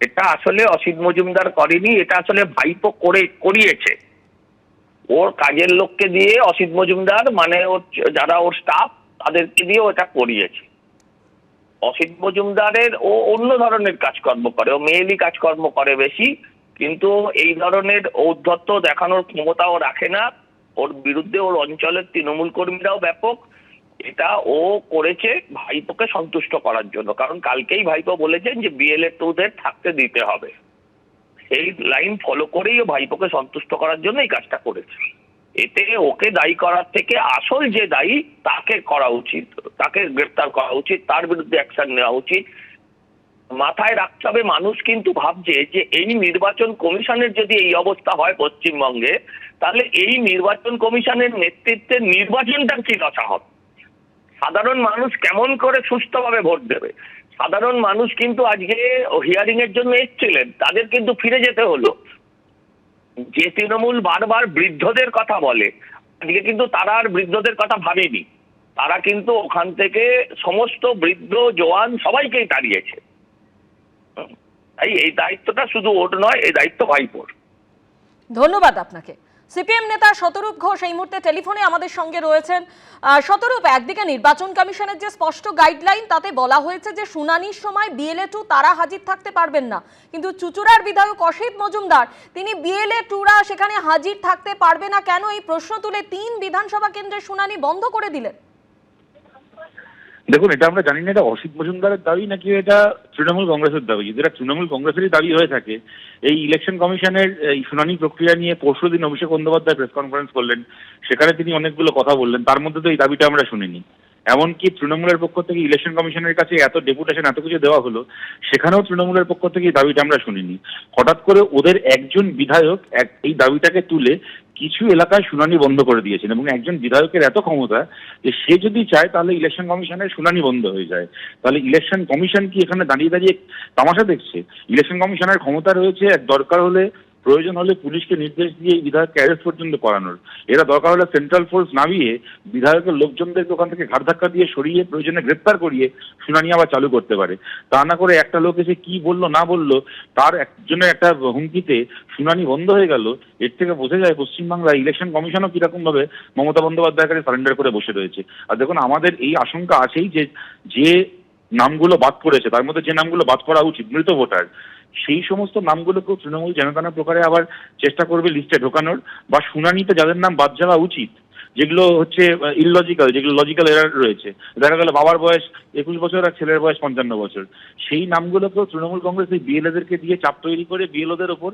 এটা আসলে অসিত মজুমদার করেনি, এটা আসলে ভাইপো করিয়েছে। ওর কাজের লোককে দিয়ে অসিত মজুমদার মানে ওর যারা ওর স্টাফ তাদেরকে দিয়ে ওটা করিয়েছে। অসিত মজুমদারের ও অন্য ধরনের কাজকর্ম করে, ও মেয়েলি কাজকর্ম করে বেশি, কিন্তু এই ধরনের ঔদ্ধত্য দেখানোর ক্ষমতাও রাখে না। ওর বিরুদ্ধে ওর অঞ্চলের তৃণমূল কর্মীরাও ব্যাপক। এটা ও করেছে ভাইপোকে সন্তুষ্ট করার জন্য, কারণ কালকেই ভাইপো বলেছেন যে বিএলএ 2-দের থাকতে দিতে হবে। এই লাইন ফলো করেই ও ভাইপোকে সন্তুষ্ট করার জন্য এই কাজটা করেছে। এতে ওকে দায়ী করার থেকে আসল যে দায়ী তাকে করা উচিত, তাকে গ্রেফতার করা উচিত, তার বিরুদ্ধে অ্যাকশন নেওয়া উচিত। মাথায় রাখতে হবে, মানুষ কিন্তু ভাবছে যে এই নির্বাচন কমিশনের যদি এই অবস্থা হয় পশ্চিমবঙ্গে, তাহলে এই নির্বাচন কমিশনের নেতৃত্বে নির্বাচনটা কি দশা হবে, সাধারণ মানুষ কেমন করে সুস্থভাবে ভোট দেবে। সাধারণ মানুষ কিন্তু আজকে হিয়ারিং এর জন্য এসেছিলেন, তাদের কিন্তু ফিরে যেতে হলো। যে তৃণমূল বারবার বৃদ্ধদের কথা বলে, আজকে কিন্তু তারা আর বৃদ্ধদের কথা ভাবেনি। তারা কিন্তু ওখান থেকে সমস্ত বৃদ্ধ জওয়ান সবাইকেই তাড়িয়েছে। তাই এই দায়িত্বটা শুধু ওর নয়, এই দায়িত্ব ভাইপোর। ধন্যবাদ আপনাকে। সিপিএম নেতা শতরূপ ঘোষ এই মুহূর্তে টেলিফোনে আমাদের সঙ্গে রয়েছেন। শতরূপ, একদিকে নির্বাচন কমিশনের যে স্পষ্ট গাইডলাইন তাতে বলা হয়েছে যে শুনানির সময় বিএলএ 2 তারা হাজির থাকতে পারবেন না, কিন্তু চুঁচুড়ার বিধায়ক অসিত মজুমদার তিনি বিএলএ 2রা সেখানে হাজির থাকতে পারবে না কেন, এই প্রশ্ন তুলে 3 বিধানসভা কেন্দ্রের শুনানি বন্ধ করে দিলেন। দেখুন, এটা আমরা জানি না এটা অসিত মজুমদারের দাবি নাকি এটা তৃণমূল কংগ্রেসের দাবি। যদি এটা তৃণমূল কংগ্রেসেরই দাবি হয়ে থাকে, এই ইলেকশন কমিশনের এই শুনানি প্রক্রিয়া নিয়ে পরশুদিন অভিষেক বন্দ্যোপাধ্যায় প্রেস কনফারেন্স করলেন, সেখানে তিনি অনেকগুলো কথা বললেন, তার মধ্যে তো এই দাবিটা আমরা শুনিনি। এমনকি তৃণমূলের পক্ষ থেকে ইলেকশন কমিশনের কাছে এত ডেপুটেশন এত কিছু দেওয়া হলো, সেখানেও তৃণমূলের পক্ষ থেকে এই দাবিটা আমরা শুনিনি। হঠাৎ করে ওদের একজন বিধায়ক এই দাবিটাকে তুলে কিছু এলাকায় শুনানি বন্ধ করে দিয়েছেন, এবং একজন বিধায়কের এত ক্ষমতা যে সে যদি চায় তাহলে ইলেকশন কমিশনের শুনানি বন্ধ হয়ে যায়। তাহলে ইলেকশন কমিশন কি এখানে দাঁড়িয়ে দাঁড়িয়ে তামাশা দেখছে? ইলেকশন কমিশনের ক্ষমতা রয়েছে দরকার হলে, প্রয়োজন হলে পুলিশকে নির্দেশ দিয়ে এই বিধায়ককে অ্যারেস্ট পর্যন্ত করানোর। এরা দরকার হলে সেন্ট্রাল ফোর্স নামিয়ে বিধায়কের লোকজনদেরকে ওখান থেকে ঘাট ধাক্কা দিয়ে সরিয়ে প্রয়োজনে গ্রেপ্তার করিয়ে শুনানি আবার চালু করতে পারে। তা না করে একটা লোক এসে কি বললো না বললো তার একজনের একটা হুমকিতে শুনানি বন্ধ হয়ে গেল। এর থেকে বোঝা যায় পশ্চিমবাংলা ইলেকশন কমিশনও কিরকম ভাবে মমতা বন্দ্যোপাধ্যায়ের কাছে সারেন্ডার করে বসে রয়েছে। আর দেখুন, আমাদের এই আশঙ্কা আছেই যে নামগুলো বাদ পড়েছে, তার মধ্যে যে নামগুলো বাদ পড়া উচিত মৃত ভোটার, সেই সমস্ত নামগুলোকেও তৃণমূল যেন তেন প্রকারে আবার চেষ্টা করবে লিস্টে ঢোকানোর, বা শুনানিতে যাদের নাম বাদ যাওয়া উচিত, যেগুলো হচ্ছে ইললজিক্যাল, যেগুলো লজিক্যাল এরার রয়েছে, দেখা গেল বাবার বয়স 21 বছর আর ছেলের বয়স 55 বছর, সেই নামগুলোকেও তৃণমূল কংগ্রেস এই বিএলএদেরকে দিয়ে চাপ তৈরি করে বিএলওদের ওপর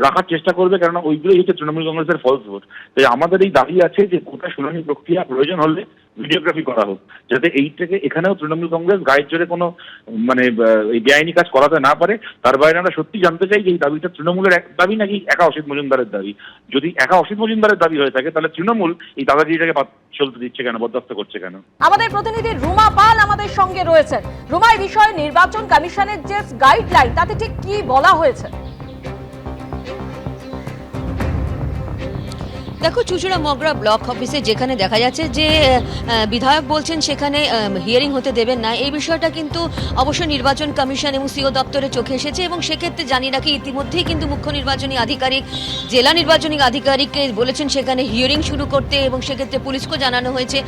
রাখার চেষ্টা করবে, কেননা ওইগুলোই হচ্ছে তৃণমূল কংগ্রেসের ফলস ভোট। তাই আমাদের এই দাবি আছে যে গোটা শুনানি প্রক্রিয়া প্রয়োজন হলে ভিডিওগ্রাফি করা হোক, যাতে এই থেকে এখানেও তৃণমূল কংগ্রেস গায়ের জোরে কোনো মানে এই বেআইনি কাজ করাতে না পারে। তার বাইরে আমরা সত্যি জানতে চাই যে এই দাবিটা তৃণমূলের এক দাবি নাকি একা অসিত মজুমদারের দাবি। যদি একা অসিত মজুমদারের দাবি হয়ে থাকে তাহলে তৃণমূল এই দাদাগিরিটাকে চলতে দিচ্ছে কেন, বরদাস্ত করছে কেন? আমাদের প্রতিনিধি রুমা পাল আমাদের সঙ্গে রয়েছেন। রুমা, এই বিষয়ে নির্বাচন কমিশনের যে গাইডলাইন তাতে ঠিক কি বলা হয়েছে? দেখো, চুঁচুড়া মগরা ব্লক অফিসে যেখানে দেখা যাচ্ছে যে বিধায়ক বলছেন সেখানে হিয়ারিং হতে দেবেন না, এই বিষয়টা কিন্তু অবশ্যই নির্বাচন কমিশন এবং সিও দপ্তরে চোখে এসেছে, এবং সেক্ষেত্রে জানিয়ে রাখি ইতিমধ্যেই কিন্তু মুখ্য নির্বাচনী আধিকারিক জেলা নির্বাচনী আধিকারিককে বলেছেন সেখানে হিয়ারিং শুরু করতে, এবং সেক্ষেত্রে পুলিশকেও জানানো হয়েছে।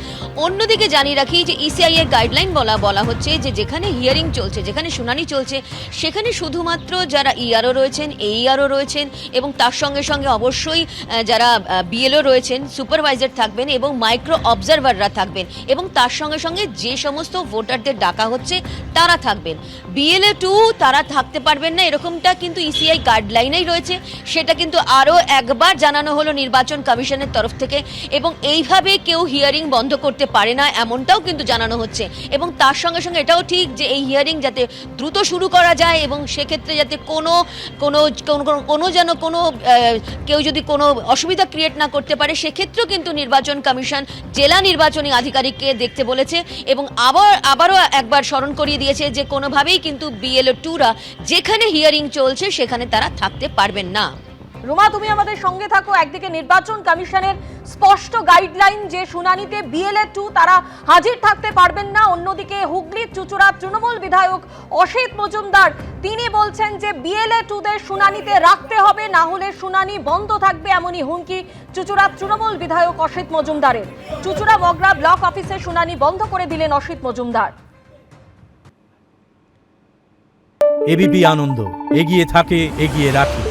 অন্যদিকে জানিয়ে রাখি যে ইসিআই এর গাইডলাইন বলা হচ্ছে যে যেখানে হিয়ারিং চলছে, যেখানে শুনানি চলছে, সেখানে শুধুমাত্র যারা ইআরও রয়েছেন, এইআরও রয়েছেন, এবং তার সঙ্গে সঙ্গে অবশ্যই যারা বিএলও রয়েছেন, সুপারভাইজার থাকবেন এবং মাইক্রো অবজারভাররা থাকবেন, এবং তার সঙ্গে সঙ্গে যে সমস্ত ভোটারদের ডাকা হচ্ছে তারা থাকবেন। বিএলএ 2 তারা থাকতে পারবেন না, এরকমটা কিন্তু ইসিআই গাইডলাইনেই রয়েছে। সেটা কিন্তু আরও একবার জানানো হলো নির্বাচন কমিশনের তরফ থেকে, এবং এইভাবে কেউ হিয়ারিং বন্ধ করতে পারে না এমনটাও কিন্তু জানানো হচ্ছে। এবং তার সঙ্গে সঙ্গে এটাও ঠিক যে এই হিয়ারিং যাতে দ্রুত শুরু করা যায়, এবং সেক্ষেত্রে যাতে কোনো যেন কেউ যদি কোনো অসুবিধা ক্রিয়েট না করতে পারে, সেক্ষেত্রেও কিন্তু নির্বাচন কমিশন জেলা নির্বাচনী আধিকারিককে দেখতে বলেছে, এবং আবারও একবার স্মরণ করিয়ে দিয়েছে যে কোনোভাবেই কিন্তু বিএলও 2রা যেখানে হিয়ারিং চলছে সেখানে তারা থাকতে পারবেন না। রুমা, তুমি আমাদের সঙ্গে থাকো। একদিকে নির্বাচন কমিশনের স্পষ্ট গাইডলাইন যে শুনানিতে BLA 2 তারা হাজির থাকতে পারবেন না, অন্যদিকে হুগলির চুঁচুড়ার তৃণমূল বিধায়ক অসিত মজুমদার তিনি বলছেন যে BLA 2দের শুনানিতে রাখতে হবে, না হলে শুনানি বন্ধ থাকবে, এমনই হুমকি চুঁচুড়ার তৃণমূল বিধায়ক অসিত মজুমদারের। চুঁচুড়া মগরা ব্লক অফিসে শুনানি বন্ধ করে দিলেন অসিত মজুমদার। এবিপি আনন্দ এগিয়ে থাকে, এগিয়ে রাখে।